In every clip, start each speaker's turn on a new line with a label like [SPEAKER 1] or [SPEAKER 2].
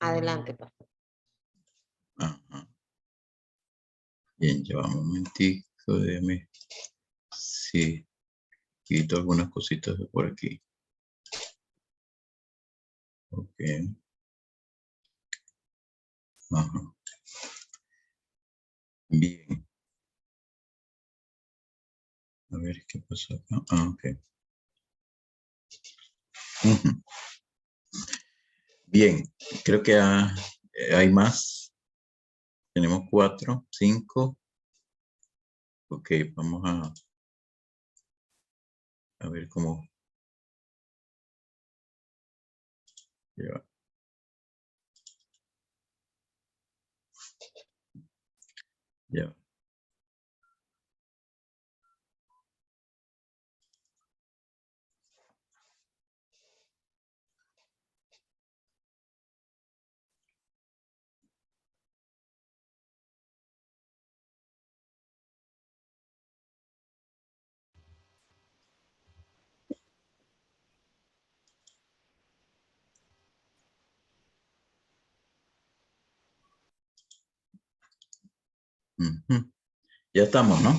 [SPEAKER 1] Adelante, pastor.
[SPEAKER 2] Ajá. Bien, ya vamos un momentico, déjame. Sí, quito algunas cositas de por aquí. Ok. Ajá. Bien. A ver qué pasó acá. Ah, ok. Ujú. Bien, creo que hay más. Tenemos 4, 5. Ok, vamos a ver cómo. Ya. Ya. Ujú. Ya estamos, ¿no?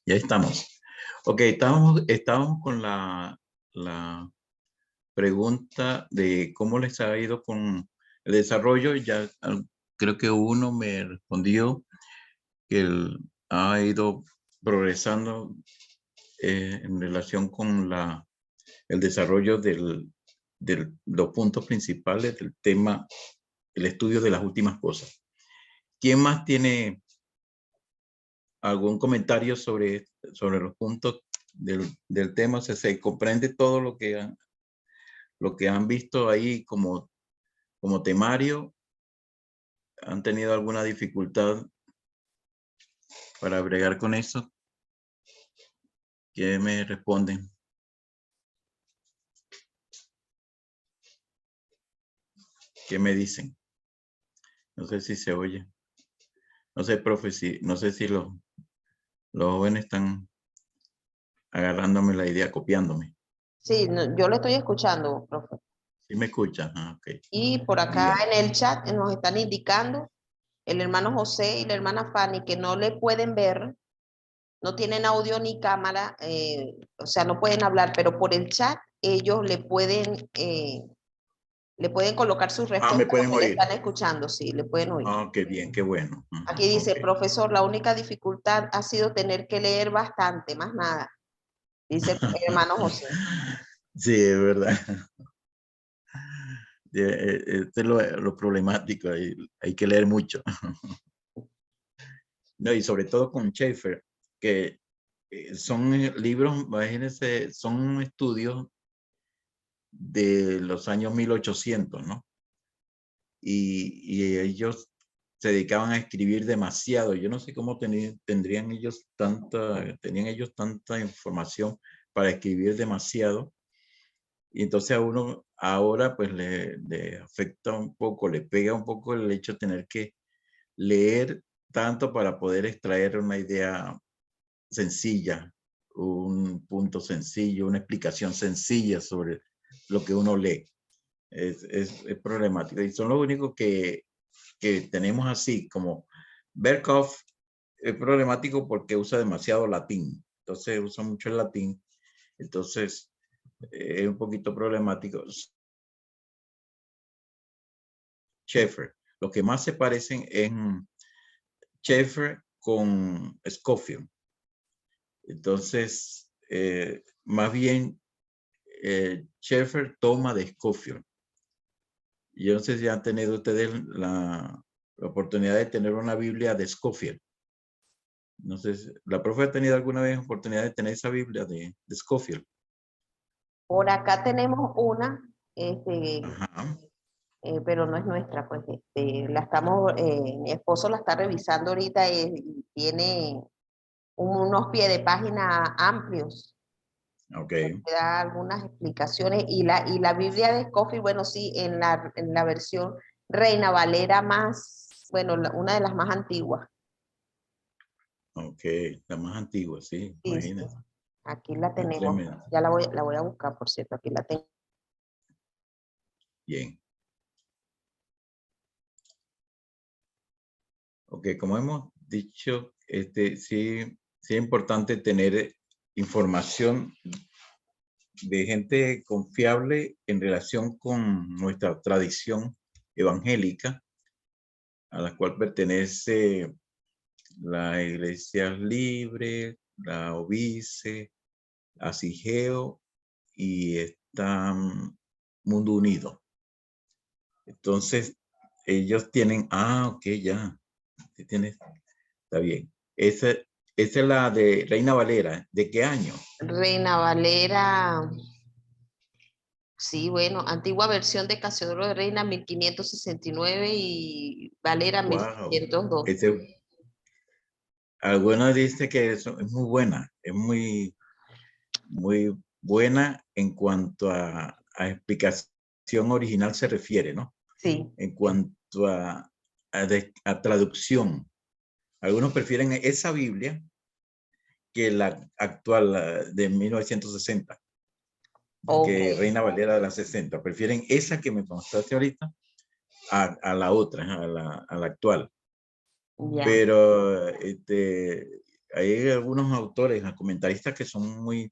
[SPEAKER 2] Ya estamos. Ok, estábamos con la pregunta de cómo les ha ido con el desarrollo. Ya creo que uno me respondió que él ha ido progresando en relación con el desarrollo de los puntos principales del tema, el estudio de las últimas cosas. ¿Quién más tiene algún comentario sobre los puntos del tema? O sea, ¿se comprende todo lo que han visto ahí como temario? ¿Han tenido alguna dificultad para bregar con eso? ¿Qué me responden? ¿Qué me dicen? No sé si se oye. No sé, profe, no sé si los jóvenes están agarrándome la idea, copiándome.
[SPEAKER 1] Sí, yo lo estoy escuchando, profe.
[SPEAKER 2] ¿Sí me escuchan? Ah, ok.
[SPEAKER 1] Y por acá
[SPEAKER 2] Bien.
[SPEAKER 1] en el chat nos están indicando el hermano José y la hermana Fanny que no le pueden ver, no tienen audio ni cámara, o sea, no pueden hablar, pero por el chat ellos le pueden colocar sus
[SPEAKER 2] Ah, me
[SPEAKER 1] respuestas
[SPEAKER 2] pueden
[SPEAKER 1] porque le
[SPEAKER 2] oír.
[SPEAKER 1] están escuchando, sí, le pueden oír.
[SPEAKER 2] Ah, qué bien, qué bueno.
[SPEAKER 1] Aquí dice,
[SPEAKER 2] Ok.
[SPEAKER 1] profesor, la única dificultad ha sido tener que leer bastante, más nada, dice el hermano José.
[SPEAKER 2] Sí, es verdad. Este es lo problemático, hay que leer mucho. No, y sobre todo con Schaeffer, que son libros, imagínense, son estudios de los años 1800, ¿no? Y ellos se dedicaban a escribir demasiado. Yo no sé cómo tenían ellos tanta información para escribir demasiado. Y entonces a uno ahora pues le afecta un poco, le pega un poco el hecho de tener que leer tanto para poder extraer una idea sencilla, un punto sencillo, una explicación sencilla sobre lo que uno lee. Es problemático. Y son los únicos que tenemos así, como Berkhoff es problemático porque usa demasiado latín. Entonces usa mucho el latín. Entonces es un poquito problemático. Schaeffer. Lo que más se parecen es Schaeffer con Scofield. Entonces, más bien, Schaeffer toma de Scofield. Yo no sé si han tenido ustedes la oportunidad de tener una Biblia de Scofield. No sé, ¿la profe ha tenido alguna vez oportunidad de tener esa Biblia de Scofield?
[SPEAKER 1] Por acá tenemos una,
[SPEAKER 2] Ajá.
[SPEAKER 1] pero no es nuestra, pues la estamos, mi esposo la está revisando ahorita y tiene unos pies de página amplios.
[SPEAKER 2] Ok.
[SPEAKER 1] Da algunas explicaciones y la Biblia de Scofield, bueno, sí, en la versión Reina Valera más, bueno, una de las más antiguas.
[SPEAKER 2] Ok. La más antigua, sí,
[SPEAKER 1] Sí, sí.
[SPEAKER 2] imagínense.
[SPEAKER 1] Aquí la
[SPEAKER 2] Es
[SPEAKER 1] tenemos,
[SPEAKER 2] tremendo.
[SPEAKER 1] ya la voy a buscar, por cierto, aquí la tengo.
[SPEAKER 2] Bien. Ok, como hemos dicho, sí, sí es importante tener información de gente confiable en relación con nuestra tradición evangélica, a la cual pertenece la Iglesia Libre, la Obice, Asigeo y está Mundo Unido. Entonces, ellos tienen, ok, ya, está bien. Esa es la de Reina Valera. ¿De qué año?
[SPEAKER 1] Reina Valera, sí, bueno, antigua versión de Casiodoro de Reina 1569 y Valera
[SPEAKER 2] Wow.
[SPEAKER 1] 1602.
[SPEAKER 2] Algunos dicen que es muy buena, es muy buena en cuanto a explicación original se refiere, ¿no?
[SPEAKER 1] Sí,
[SPEAKER 2] En cuanto a traducción. Algunos prefieren esa Biblia que la actual de 1960,
[SPEAKER 1] ok,
[SPEAKER 2] que Reina Valera de la 60. Prefieren esa que me mostraste ahorita a la otra, a la actual.
[SPEAKER 1] ya.
[SPEAKER 2] Pero hay algunos autores, comentaristas que son muy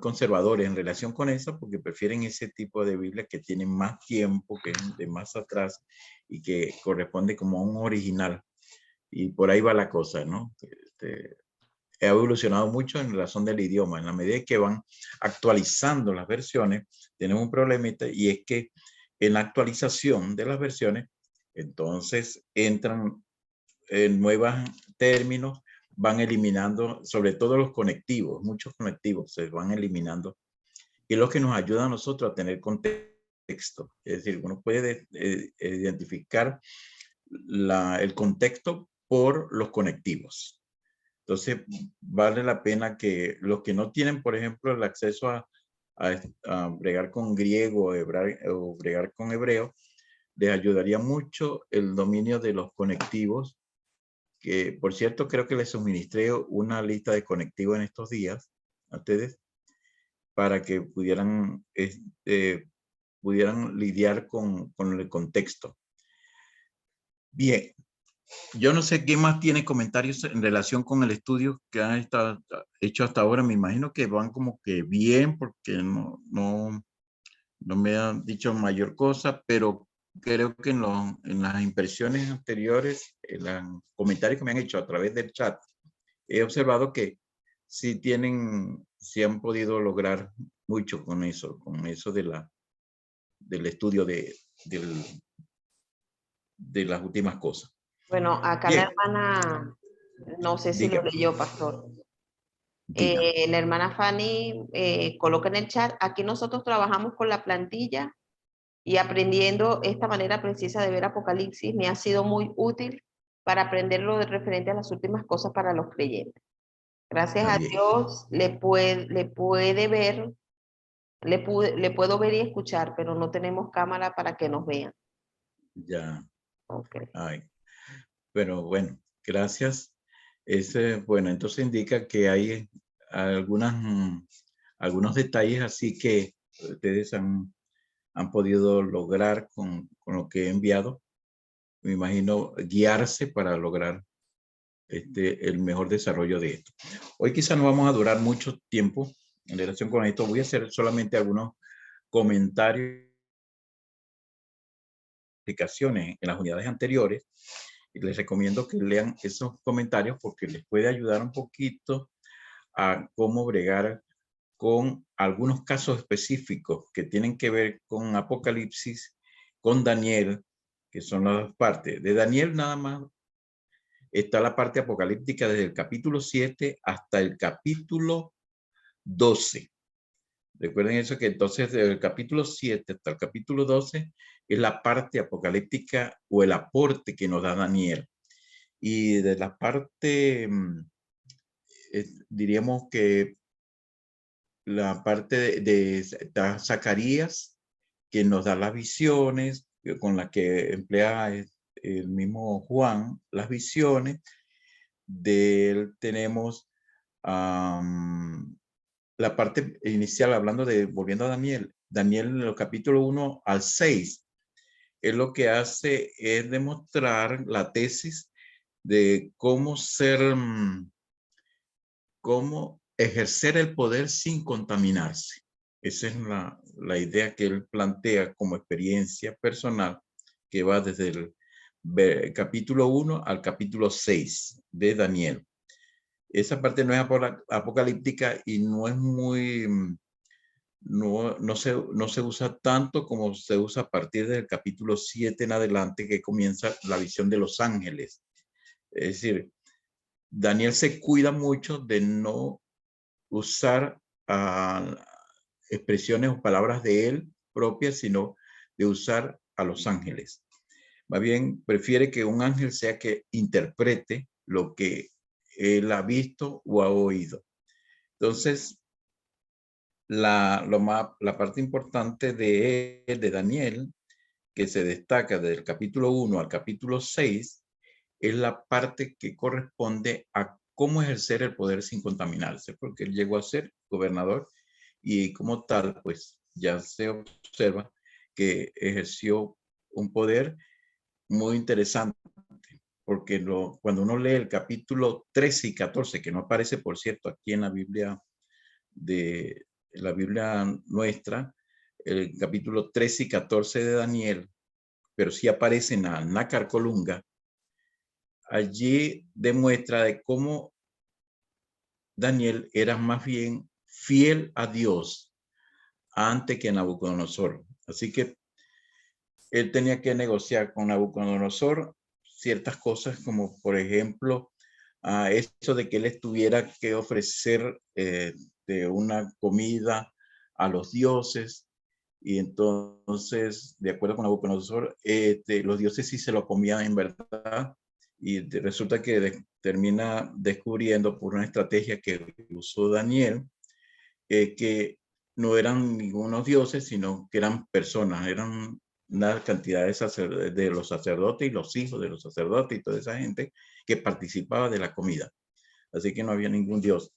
[SPEAKER 2] conservadores en relación con eso, porque prefieren ese tipo de Biblia que tiene más tiempo, que es de más atrás y que corresponde como a un original. Y por ahí va la cosa, ¿no? Ha evolucionado mucho en razón del idioma. En la medida que van actualizando las versiones, tenemos un problemita y es que en la actualización de las versiones, entonces entran nuevos términos, van eliminando, sobre todo los conectivos, muchos conectivos se van eliminando, y es lo que nos ayuda a nosotros a tener contexto. Es decir, uno puede identificar el contexto por los conectivos. Entonces, vale la pena que los que no tienen, por ejemplo, el acceso a bregar con griego o bregar con hebreo, les ayudaría mucho el dominio de los conectivos, que por cierto creo que les suministré una lista de conectivos en estos días a ustedes para que pudieran lidiar con el contexto. Bien, yo no sé quién más tiene comentarios en relación con el estudio que han hecho hasta ahora. Me imagino que van como que bien porque no me han dicho mayor cosa, pero creo que en las impresiones anteriores, en los comentarios que me han hecho a través del chat, he observado que sí han podido lograr mucho con eso del estudio de las últimas cosas.
[SPEAKER 1] Bueno, acá la
[SPEAKER 2] Bien,
[SPEAKER 1] hermana, no sé si lo
[SPEAKER 2] dígame,
[SPEAKER 1] leyó, pastor.
[SPEAKER 2] dígame.
[SPEAKER 1] La hermana Fanny coloca en el chat, aquí nosotros trabajamos con la plantilla y aprendiendo esta manera precisa de ver Apocalipsis me ha sido muy útil para aprender lo de referente a las últimas cosas para los creyentes. Gracias
[SPEAKER 2] Está
[SPEAKER 1] a
[SPEAKER 2] bien,
[SPEAKER 1] Dios le puedo ver y escuchar, pero no tenemos cámara para que nos vean.
[SPEAKER 2] ya.
[SPEAKER 1] Okay.
[SPEAKER 2] Ay, pero bueno, gracias. Bueno, entonces indica que hay algunos detalles así que ustedes han podido lograr con lo que he enviado. Me imagino guiarse para lograr el mejor desarrollo de esto. Hoy quizá no vamos a durar mucho tiempo en relación con esto. Voy a hacer solamente algunos comentarios, explicaciones en las unidades anteriores, y les recomiendo que lean esos comentarios porque les puede ayudar un poquito a cómo bregar con algunos casos específicos que tienen que ver con Apocalipsis, con Daniel, que son las dos partes. De Daniel nada más está la parte apocalíptica desde el capítulo 7 hasta el capítulo 12. Recuerden eso, que entonces desde el capítulo 7 hasta el capítulo 12 es la parte apocalíptica o el aporte que nos da Daniel. Y de la parte, diríamos que la parte de Zacarías, que nos da las visiones, con las que emplea el mismo Juan, las visiones. De él tenemos la parte inicial, volviendo a Daniel. Daniel en los capítulos 1 al 6, él lo que hace es demostrar la tesis de cómo ser, cómo ejercer el poder sin contaminarse. Esa es la idea que él plantea como experiencia personal, que va desde el capítulo 1 al capítulo 6 de Daniel. Esa parte no es apocalíptica y no es muy, no se usa tanto como se usa a partir del capítulo 7 en adelante, que comienza la visión de los ángeles. Es decir, Daniel se cuida mucho de no usar expresiones o palabras de él propias, sino de usar a los ángeles. Más bien, prefiere que un ángel sea que interprete lo que él ha visto o ha oído. Entonces, la parte importante de Daniel, que se destaca del capítulo 1 al capítulo 6, es la parte que corresponde a cómo ejercer el poder sin contaminarse, porque él llegó a ser gobernador y como tal, pues ya se observa que ejerció un poder muy interesante, porque cuando uno lee el capítulo 13 y 14, que no aparece, por cierto, aquí en la Biblia nuestra, el capítulo 13 y 14 de Daniel, pero sí aparece en la Nácar Colunga, allí demuestra de cómo Daniel era más bien fiel a Dios antes que Nabucodonosor. Así que él tenía que negociar con Nabucodonosor ciertas cosas, como por ejemplo, eso de que él tuviera que ofrecer de una comida a los dioses. Y entonces, de acuerdo con Nabucodonosor, los dioses sí se lo comían en verdad. Y resulta que termina descubriendo por una estrategia que usó Daniel, que no eran ningunos dioses, sino que eran personas, eran una cantidad de los sacerdotes y los hijos de los sacerdotes y toda esa gente que participaba de la comida. Así que no había ningún dios.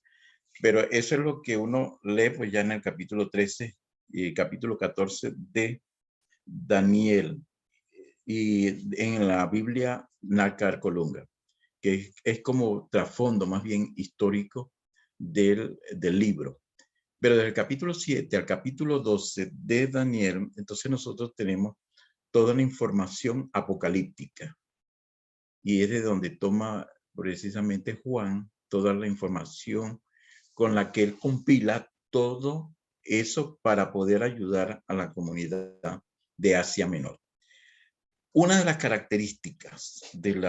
[SPEAKER 2] Pero eso es lo que uno lee pues ya en el capítulo 13 y capítulo 14 de Daniel y en la Biblia Nácar Colunga, que es como trasfondo más bien histórico del libro. Pero del capítulo 7 al capítulo 12 de Daniel, entonces nosotros tenemos toda la información apocalíptica. Y es de donde toma precisamente Juan toda la información con la que él compila todo eso para poder ayudar a la comunidad de Asia Menor. Una de las características del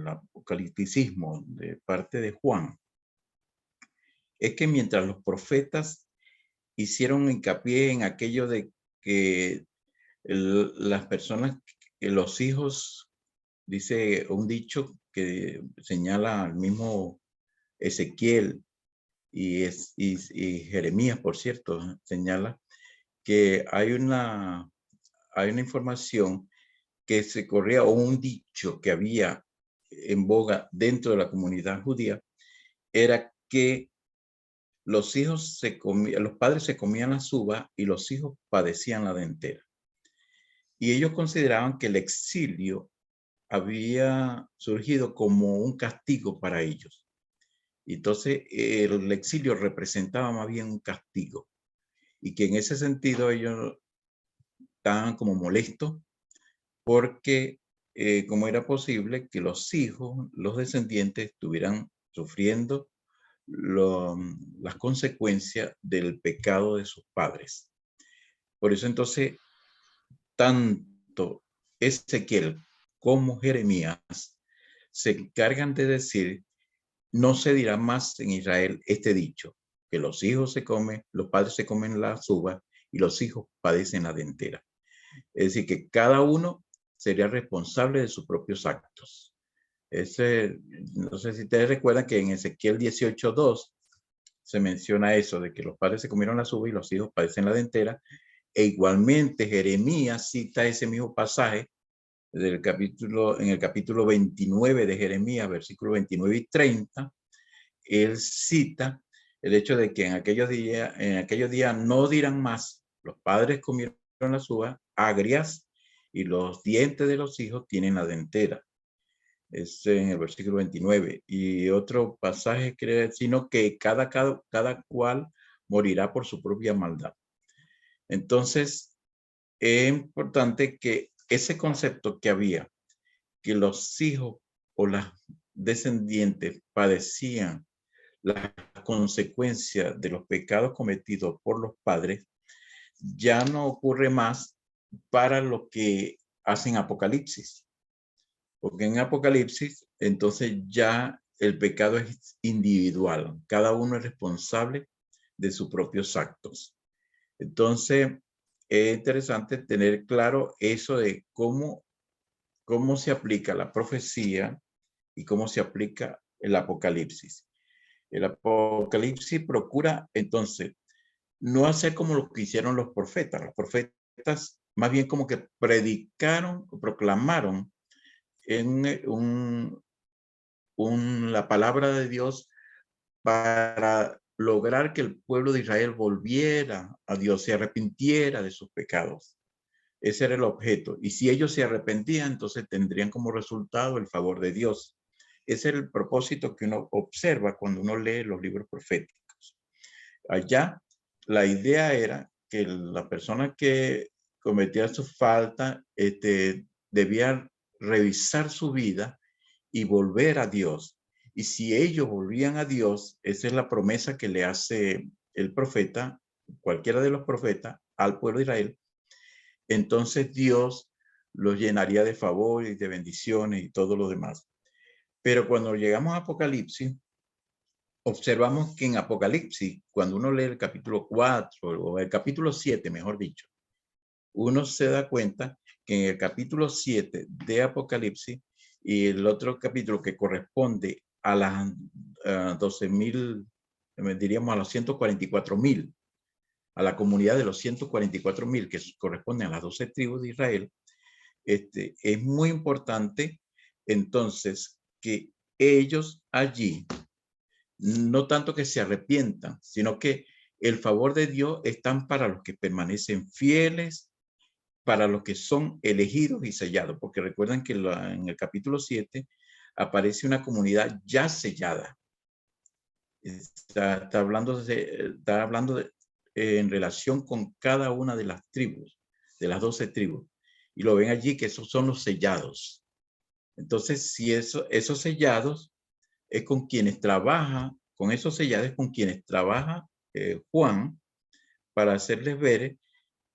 [SPEAKER 2] apocalipticismo de parte de Juan es que mientras los profetas hicieron hincapié en aquello de que las personas, los hijos, dice un dicho que señala al mismo Ezequiel y Jeremías, por cierto, señala que hay una información que se corría, o un dicho que había en boga dentro de la comunidad judía, era que los padres se comían las uvas y los hijos padecían la dentera. Y ellos consideraban que el exilio había surgido como un castigo para ellos. Y entonces el exilio representaba más bien un castigo. Y que en ese sentido ellos estaban como molestos porque cómo era posible que los hijos, los descendientes, estuvieran sufriendo las consecuencias del pecado de sus padres. Por eso entonces, tanto Ezequiel como Jeremías se encargan de decir, no se dirá más en Israel este dicho, que los padres se comen las uvas y los hijos padecen la dentera. Es decir, que cada uno sería responsable de sus propios actos. No sé si ustedes recuerdan que en Ezequiel 18:2 se menciona eso, de que los padres se comieron las uvas y los hijos padecen la dentera. E igualmente Jeremías cita ese mismo pasaje en el capítulo 29 de Jeremías, versículos 29 y 30. Él cita el hecho de que en aquellos días no dirán más, los padres comieron las uvas agrias y los dientes de los hijos tienen la dentera. Es en el versículo 29. Y otro pasaje cree, sino que cada cual morirá por su propia maldad. Entonces, es importante que ese concepto que había, que los hijos o las descendientes padecían las consecuencias de los pecados cometidos por los padres, ya no ocurre más para los que hacen Apocalipsis. Porque en Apocalipsis, entonces ya el pecado es individual. Cada uno es responsable de sus propios actos. Entonces, es interesante tener claro eso de cómo se aplica la profecía y cómo se aplica el Apocalipsis. El Apocalipsis procura, entonces, no hacer como lo que hicieron los profetas. Los profetas más bien como que predicaron, proclamaron en la palabra de Dios para lograr que el pueblo de Israel volviera a Dios, se arrepintiera de sus pecados. Ese era el objeto. Y si ellos se arrepentían, entonces tendrían como resultado el favor de Dios. Ese era el propósito que uno observa cuando uno lee los libros proféticos. Allá, la idea era que la persona que cometía su falta debía revisar su vida y volver a Dios. Y si ellos volvían a Dios, esa es la promesa que le hace el profeta, cualquiera de los profetas, al pueblo de Israel. Entonces Dios los llenaría de favor y de bendiciones y todo lo demás. Pero cuando llegamos a Apocalipsis, observamos que en Apocalipsis, cuando uno lee el capítulo 4 o el capítulo 7, mejor dicho, uno se da cuenta que en el capítulo 7 de Apocalipsis y el otro capítulo que corresponde a las 12,000, diríamos a los 144,000, a la comunidad de los 144,000 que corresponden a las 12 tribus de Israel, es muy importante entonces que ellos allí, no tanto que se arrepientan, sino que el favor de Dios están para los que permanecen fieles, para los que son elegidos y sellados, porque recuerdan que en el capítulo 7 aparece una comunidad ya sellada. Está hablando en relación con cada una de las tribus, de las 12 tribus. Y lo ven allí que esos son los sellados. Entonces, si esos sellados es con quienes trabaja, con esos sellados con quienes trabaja Juan, para hacerles ver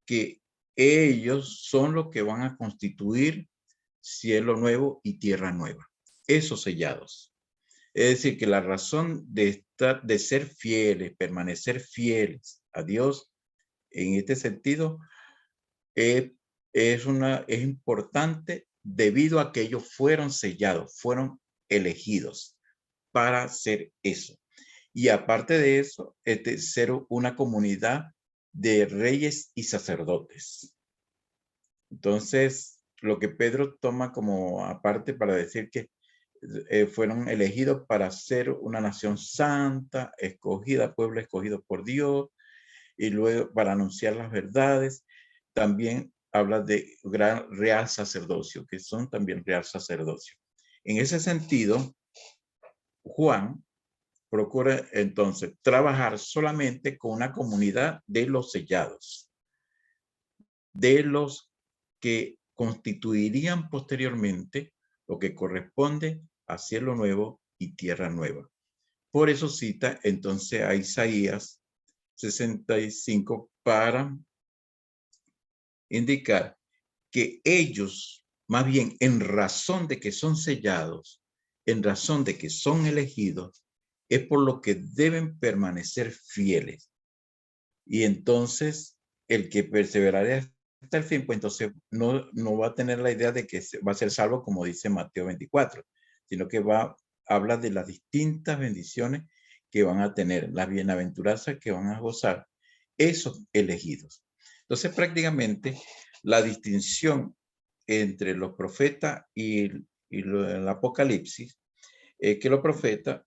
[SPEAKER 2] que ellos son los que van a constituir cielo nuevo y tierra nueva. Esos sellados. Es decir, que la razón de ser fieles, permanecer fieles a Dios, en este sentido, es importante debido a que ellos fueron sellados, fueron elegidos para hacer eso. Y aparte de eso, ser una comunidad de reyes y sacerdotes. Entonces, lo que Pedro toma como aparte para decir que fueron elegidos para ser una nación santa, escogida, pueblo escogido por Dios, y luego para anunciar las verdades. También habla de real sacerdocio, que son también real sacerdocio. En ese sentido, Juan procura entonces trabajar solamente con una comunidad de los sellados, de los que constituirían posteriormente lo que corresponde a cielo nuevo y tierra nueva. Por eso cita entonces a Isaías 65 para indicar que ellos, más bien en razón de que son sellados, en razón de que son elegidos, es por lo que deben permanecer fieles. Y entonces el que perseverará hasta el fin, pues entonces no va a tener la idea de que va a ser salvo como dice Mateo 24, sino que habla de las distintas bendiciones que van a tener, las bienaventuranzas que van a gozar esos elegidos. Entonces prácticamente la distinción entre los profetas y el Apocalipsis es que los profetas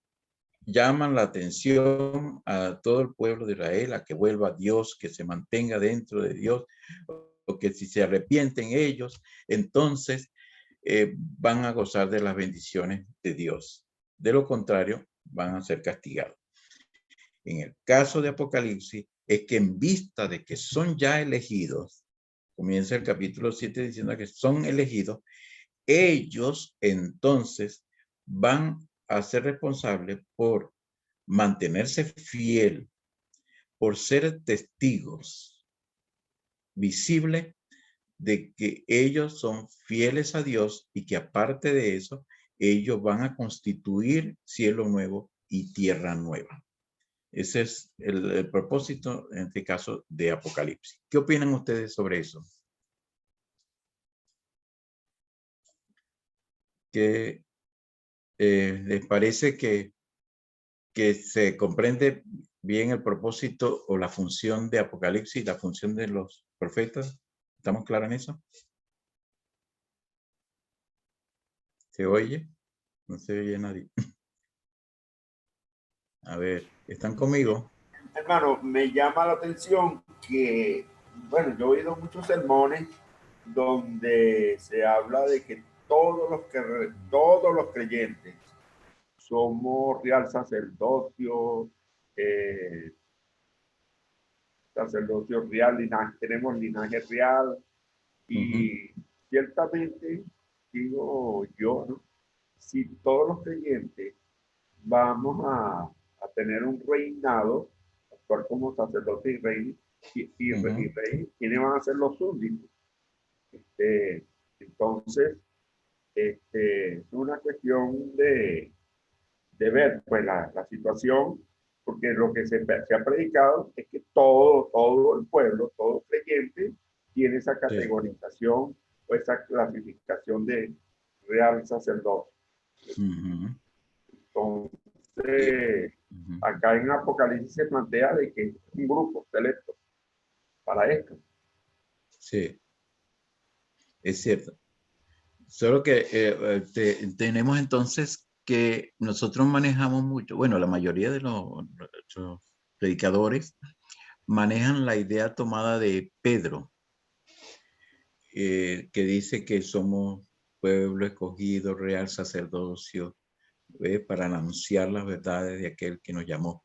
[SPEAKER 2] llaman la atención a todo el pueblo de Israel a que vuelva a Dios, que se mantenga dentro de Dios, o que si se arrepienten ellos, entonces van a gozar de las bendiciones de Dios. De lo contrario, van a ser castigados. En el caso de Apocalipsis, es que en vista de que son ya elegidos, comienza el capítulo 7 diciendo que son elegidos, ellos entonces van a ser responsables por mantenerse fiel, por ser testigos visibles de que ellos son fieles a Dios y que aparte de eso, ellos van a constituir cielo nuevo y tierra nueva. Ese es el propósito, en este caso, de Apocalipsis. ¿Qué opinan ustedes sobre eso? ¿Qué les parece que se comprende bien el propósito o la función de Apocalipsis, la función de los profetas? ¿Estamos claros en eso? ¿Se oye? No se oye nadie. A ver, ¿están conmigo?
[SPEAKER 3] Hermano, me llama la atención que, bueno, yo he oído muchos sermones donde se habla de que todos los creyentes somos real sacerdocio, sacerdocio real, linaje, tenemos linaje real y ciertamente, digo yo, ¿no? Si todos los creyentes vamos a tener un reinado, actuar como sacerdote y rey, rey, ¿quiénes van a ser los súbditos? Entonces, es una cuestión de ver pues la situación, porque lo que se ha predicado es que todo el pueblo, todo creyente, tiene esa categorización o esa clasificación de real sacerdote. Entonces, acá en Apocalipsis se plantea de que es un grupo selecto para esto.
[SPEAKER 2] Sí, es cierto. Solo que tenemos entonces que nosotros manejamos mucho, bueno, la mayoría de los predicadores manejan la idea tomada de Pedro, que dice que somos pueblo escogido, real sacerdocio, para anunciar las verdades de aquel que nos llamó.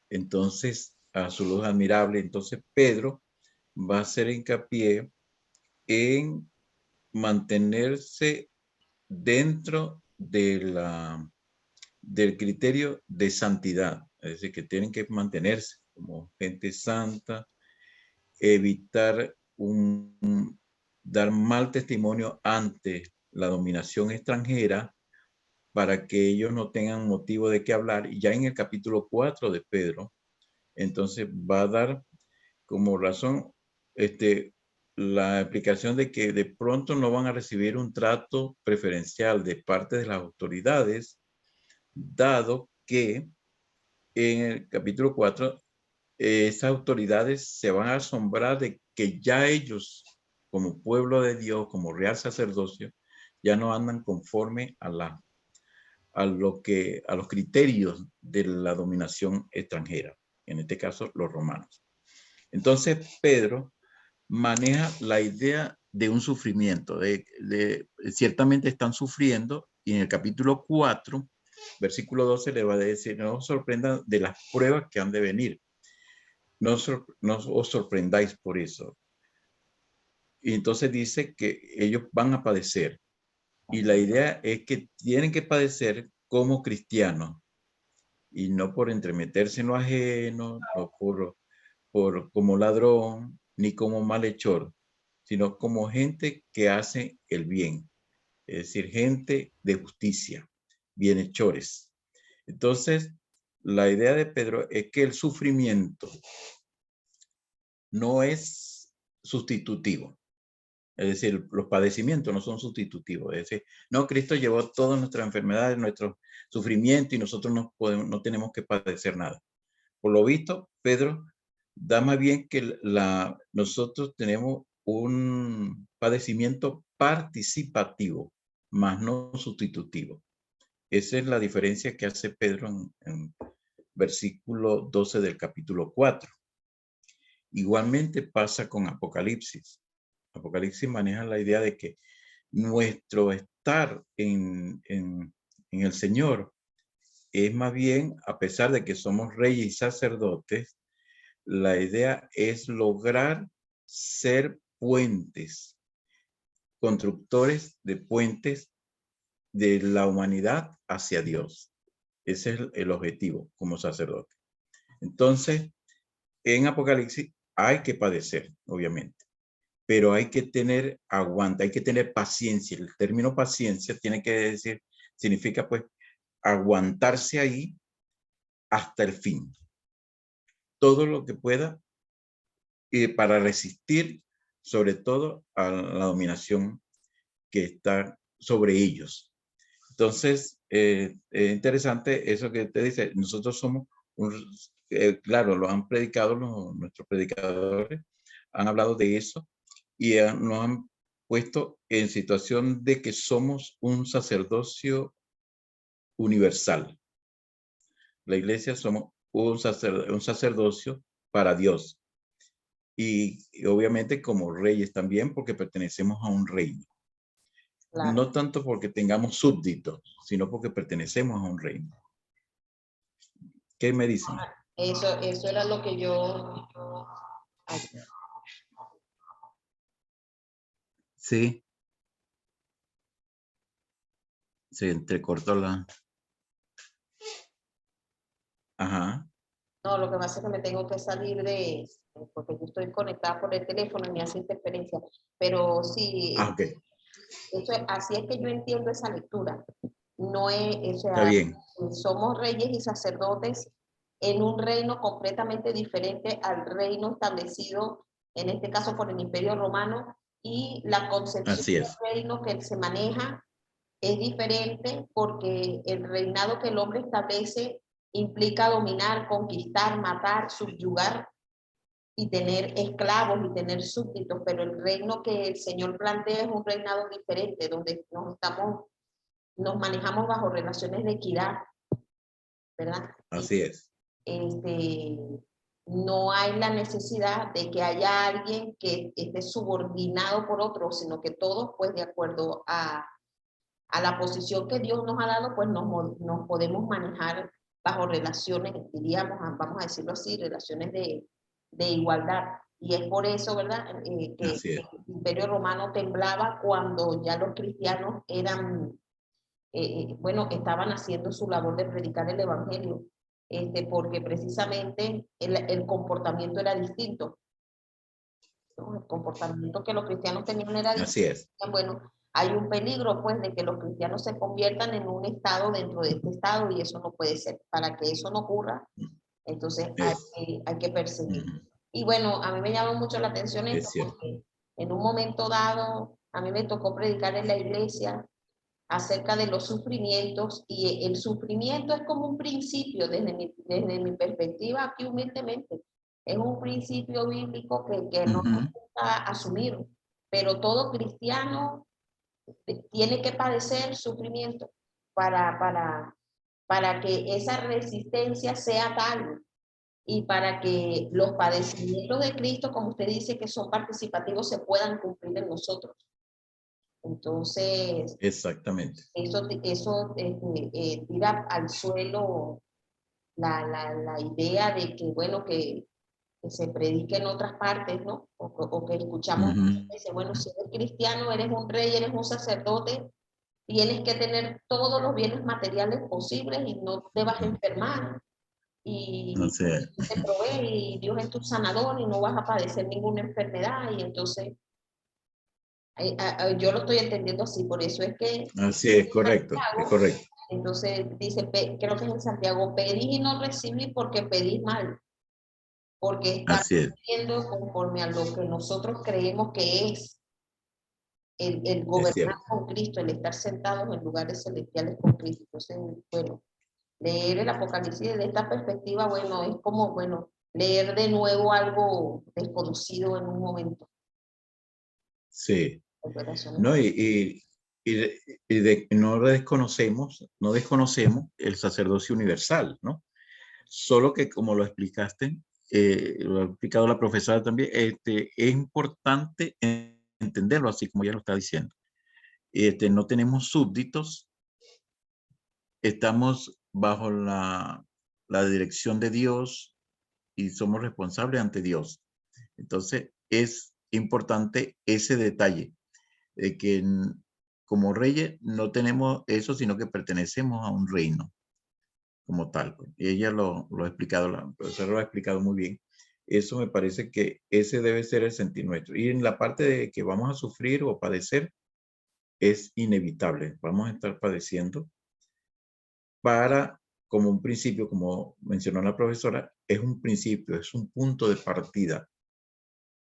[SPEAKER 2] Entonces, a su luz admirable, entonces Pedro va a hacer hincapié en mantenerse dentro de del criterio de santidad, es decir, que tienen que mantenerse como gente santa, evitar dar mal testimonio ante la dominación extranjera para que ellos no tengan motivo de qué hablar. Y ya en el capítulo 4 de Pedro, entonces va a dar como razón la explicación de que de pronto no van a recibir un trato preferencial de parte de las autoridades, dado que en el capítulo 4 esas autoridades se van a asombrar de que ya ellos, como pueblo de Dios, como real sacerdocio, ya no andan conforme a los criterios de la dominación extranjera, en este caso los romanos. Entonces Pedro maneja la idea de un sufrimiento, ciertamente están sufriendo, y en el capítulo 4, versículo 12 le va a decir: no os sorprendan de las pruebas que han de venir, no os sorprendáis por eso. Y entonces dice que ellos van a padecer, y la idea es que tienen que padecer como cristianos, y no por entremeterse en lo ajeno, no por como ladrón, ni como malhechor, sino como gente que hace el bien, es decir, gente de justicia, bienhechores. Entonces, la idea de Pedro es que el sufrimiento no es sustitutivo. Es decir, los padecimientos no son sustitutivos. Es decir, no, Cristo llevó todas nuestras enfermedades, nuestro sufrimiento, y nosotros no tenemos que padecer nada. Por lo visto, Pedro da más bien que nosotros tenemos un padecimiento participativo, más no sustitutivo. Esa es la diferencia que hace Pedro en versículo 12 del capítulo 4. Igualmente pasa con Apocalipsis. Apocalipsis maneja la idea de que nuestro estar en el Señor es más bien, a pesar de que somos reyes y sacerdotes, la idea es lograr ser puentes, constructores de puentes de la humanidad hacia Dios. Ese es el objetivo como sacerdote. Entonces, en Apocalipsis hay que padecer, obviamente, pero hay que tener aguante, hay que tener paciencia. El término paciencia tiene que decir, significa pues aguantarse ahí hasta el fin. Todo lo que pueda para resistir sobre todo a la dominación que está sobre ellos. Entonces, es interesante eso que te dice. Nosotros somos, claro, lo han predicado nuestros predicadores, han hablado de eso y nos han puesto en situación de que somos un sacerdocio universal. La iglesia somos un sacerdocio para Dios. Y obviamente como reyes también porque pertenecemos a un reino.
[SPEAKER 1] Claro.
[SPEAKER 2] No tanto porque tengamos súbditos, sino porque pertenecemos a un reino. ¿Qué me dicen?
[SPEAKER 1] Eso era lo que yo...
[SPEAKER 2] Sí. Se entrecortó la... Ajá.
[SPEAKER 1] No, lo que pasa es que me tengo que salir porque yo estoy conectada por el teléfono y me hace interferencia. Pero sí,
[SPEAKER 2] Ah, ok.
[SPEAKER 1] así es que yo entiendo esa lectura. No es, o
[SPEAKER 2] Está
[SPEAKER 1] sea,
[SPEAKER 2] bien.
[SPEAKER 1] somos reyes y sacerdotes en un reino completamente diferente al reino establecido, en este caso por el Imperio Romano, y la concepción
[SPEAKER 2] Así
[SPEAKER 1] del
[SPEAKER 2] es.
[SPEAKER 1] reino que se maneja es diferente porque el reinado que el hombre establece implica dominar, conquistar, matar, subyugar y tener esclavos y tener súbditos, pero el reino que el Señor plantea es un reinado diferente, donde nos manejamos bajo relaciones de equidad, ¿verdad?
[SPEAKER 2] Así es.
[SPEAKER 1] No hay la necesidad de que haya alguien que esté subordinado por otro, sino que todos, pues, de acuerdo a la posición que Dios nos ha dado, pues nos podemos manejar bajo relaciones, diríamos, vamos a decirlo así, relaciones de igualdad. Y es por eso, ¿verdad?, que
[SPEAKER 2] Así es.
[SPEAKER 1] el Imperio Romano temblaba cuando ya los cristianos eran, bueno, estaban haciendo su labor de predicar el Evangelio, porque precisamente el comportamiento era distinto, ¿no? El comportamiento que los cristianos tenían era distinto.
[SPEAKER 2] Así es.
[SPEAKER 1] Bueno, hay un peligro, pues, de que los cristianos se conviertan en un estado dentro de este estado y eso no puede ser. Para que eso no ocurra, entonces hay que perseguir. Y bueno, a mí me llamó mucho la atención esto
[SPEAKER 2] Es cierto.
[SPEAKER 1] porque en un momento dado a mí me tocó predicar en la iglesia acerca de los sufrimientos y el sufrimiento es como un principio desde mi perspectiva aquí humildemente. Es un principio bíblico que no nos gusta asumir, pero todo cristiano tiene que padecer sufrimiento para que esa resistencia sea tal y para que los padecimientos de Cristo, como usted dice, que son participativos, se puedan cumplir en nosotros. Entonces,
[SPEAKER 2] Exactamente.
[SPEAKER 1] eso tira al suelo la idea de que, bueno, que se predique en otras partes, ¿no? O que escuchamos, dice, bueno, si eres cristiano, eres un rey, eres un sacerdote, tienes que tener todos los bienes materiales posibles y no te vas a enfermar. Y
[SPEAKER 2] No sé.
[SPEAKER 1] Dios te provee y Dios es tu sanador y no vas a padecer ninguna enfermedad. Y entonces, yo lo estoy entendiendo así, por eso es que
[SPEAKER 2] Así es, correcto. Es correcto.
[SPEAKER 1] entonces dice, creo que es en Santiago, pedís y no recibís porque pedís mal, porque están
[SPEAKER 2] Así es.
[SPEAKER 1] pidiendo conforme a lo que nosotros creemos que es el
[SPEAKER 2] Es
[SPEAKER 1] gobernar
[SPEAKER 2] cierto.
[SPEAKER 1] con Cristo, el estar sentados en lugares celestiales con Cristo. Entonces, bueno, leer el Apocalipsis desde esta perspectiva, bueno, es como, bueno, leer de nuevo algo desconocido en un momento.
[SPEAKER 2] Sí. No, no desconocemos el sacerdocio universal, ¿no? Solo que como lo explicaste, lo ha explicado la profesora también, es importante entenderlo así como ya lo está diciendo, no tenemos súbditos, estamos bajo la dirección de Dios y somos responsables ante Dios. Entonces, es importante ese detalle de que como reyes no tenemos eso, sino que pertenecemos a un reino como tal. Y ella lo ha explicado, la profesora lo ha explicado muy bien. Eso me parece que ese debe ser el sentir nuestro. Y en la parte de que vamos a sufrir o padecer, es inevitable. Vamos a estar padeciendo para, como un principio, como mencionó la profesora, es un principio, es un punto de partida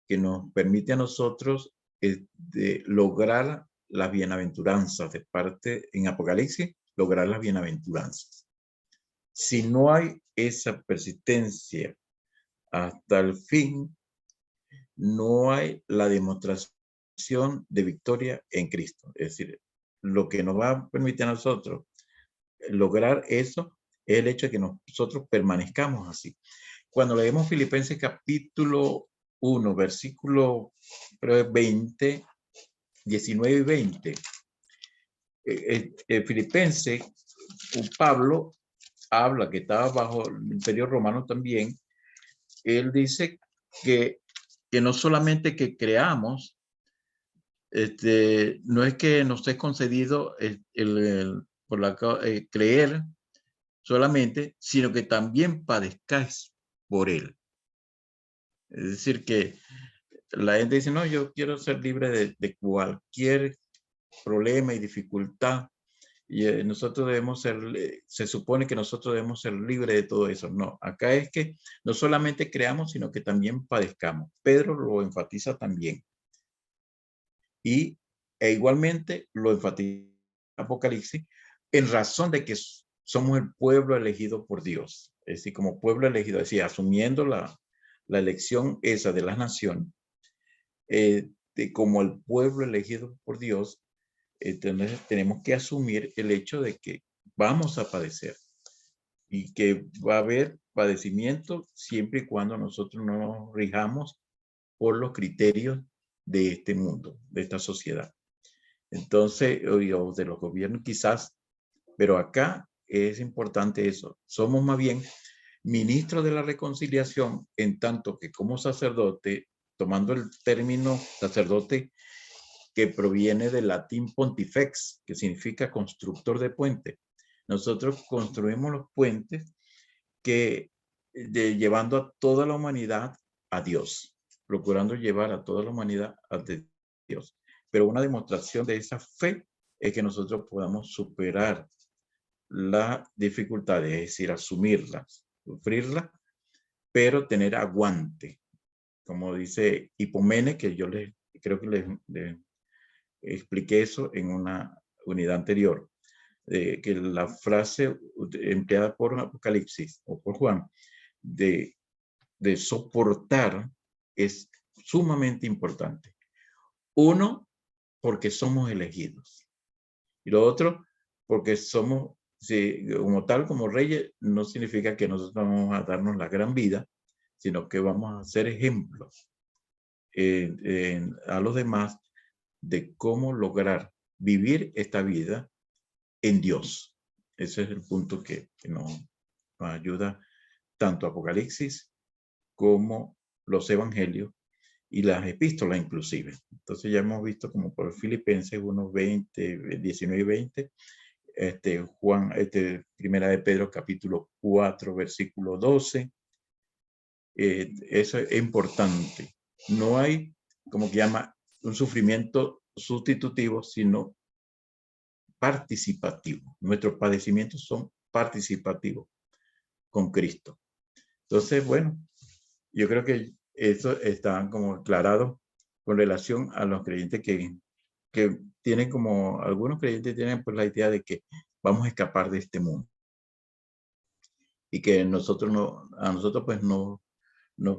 [SPEAKER 2] que nos permite a nosotros de lograr las bienaventuranzas de parte en Apocalipsis, lograr las bienaventuranzas. Si no hay esa persistencia hasta el fin, no hay la demostración de victoria en Cristo. Es decir, lo que nos va a permitir a nosotros lograr eso es el hecho de que nosotros permanezcamos así. Cuando leemos Filipenses capítulo 1, versículo 20, 19 y 20, Filipenses, Pablo habla que estaba bajo el imperio romano también. Él dice que no solamente que creamos, no es que nos es concedido creer solamente, sino que también padezcáis por él. Es decir, que la gente dice, no, yo quiero ser libre de cualquier problema y dificultad. Y nosotros debemos ser, se supone que nosotros debemos ser libres de todo eso. No, acá es que no solamente creamos, sino que también padezcamos. Pedro lo enfatiza también. Y igualmente lo enfatiza Apocalipsis en razón de que somos el pueblo elegido por Dios. Es decir, como pueblo elegido, es decir, asumiendo la elección esa de las naciones, como el pueblo elegido por Dios, entonces tenemos que asumir el hecho de que vamos a padecer y que va a haber padecimiento siempre y cuando nosotros no nos rijamos por los criterios de este mundo, de esta sociedad. Entonces, o de los gobiernos quizás, pero acá es importante eso. Somos más bien ministros de la reconciliación en tanto que como sacerdote, tomando el término sacerdote que proviene del latín pontifex, que significa constructor de puentes. Nosotros construimos los puentes que llevando a toda la humanidad a Dios, procurando llevar a toda la humanidad a Dios. Pero una demostración de esa fe es que nosotros podamos superar las dificultades, es decir, asumirlas, sufrirlas, pero tener aguante. Como dice Hipomene, que yo creo que les expliqué eso en una unidad anterior, que la frase empleada por Apocalipsis o por Juan de soportar es sumamente importante. Uno, porque somos elegidos. Y lo otro, porque somos, como tal, como reyes, no significa que nosotros vamos a darnos la gran vida, sino que vamos a ser ejemplos a los demás de cómo lograr vivir esta vida en Dios. Ese es el punto que nos ayuda tanto Apocalipsis como los evangelios y las epístolas inclusive. Entonces ya hemos visto como por Filipenses 1, 20, 19 y 20, Juan, primera de Pedro capítulo 4, versículo 12. Eso es importante. No hay, como que llama, un sufrimiento sustitutivo, sino participativo. Nuestros padecimientos son participativos con Cristo. Entonces, bueno, yo creo que eso está como aclarado con relación a los creyentes que tienen como, algunos creyentes tienen pues la idea de que vamos a escapar de este mundo y que a nosotros pues no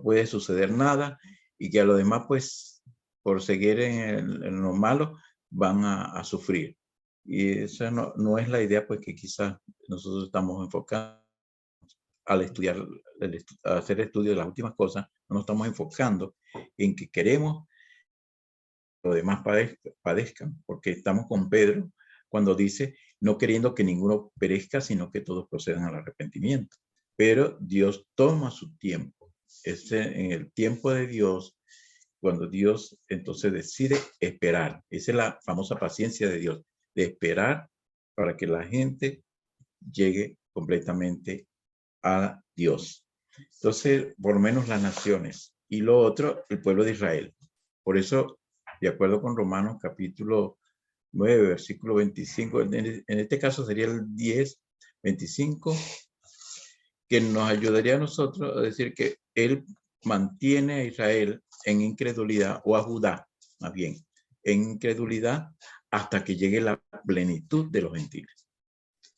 [SPEAKER 2] puede suceder nada y que a los demás pues por seguir en lo malo van a sufrir. Y esa no es la idea pues que quizás nosotros estamos enfocados al estudiar, a hacer estudios de las últimas cosas, no nos estamos enfocando en que queremos los demás padezcan, porque estamos con Pedro cuando dice, no queriendo que ninguno perezca, sino que todos procedan al arrepentimiento. Pero Dios toma su tiempo. En el tiempo de Dios, cuando Dios entonces decide esperar. Esa es la famosa paciencia de Dios, de esperar para que la gente llegue completamente a Dios. Entonces, por lo menos las naciones. Y lo otro, el pueblo de Israel. Por eso, de acuerdo con Romanos capítulo 9, versículo 25, en este caso sería el 10, 25, que nos ayudaría a nosotros a decir que él mantiene a Israel en incredulidad, o a Judá, más bien, en incredulidad hasta que llegue la plenitud de los gentiles.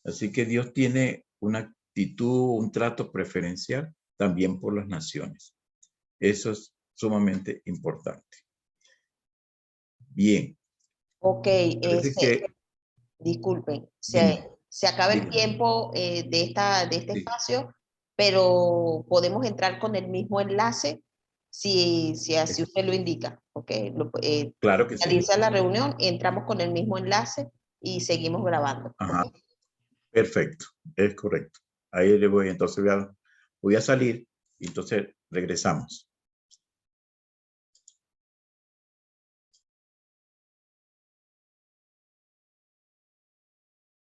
[SPEAKER 2] Así que Dios tiene una actitud, un trato preferencial también por las naciones. Eso es sumamente importante. Bien.
[SPEAKER 1] Ok,
[SPEAKER 2] Parece que,
[SPEAKER 1] disculpen,
[SPEAKER 2] dime,
[SPEAKER 1] se acaba el
[SPEAKER 2] dime.
[SPEAKER 1] tiempo de este
[SPEAKER 2] Sí.
[SPEAKER 1] espacio, pero podemos entrar con el mismo enlace si así usted lo indica. Ok,
[SPEAKER 2] Claro que sí.
[SPEAKER 1] realiza la reunión, entramos con el mismo enlace y seguimos grabando.
[SPEAKER 2] Ajá. Perfecto, es correcto. Ahí le voy, entonces voy a salir y entonces regresamos.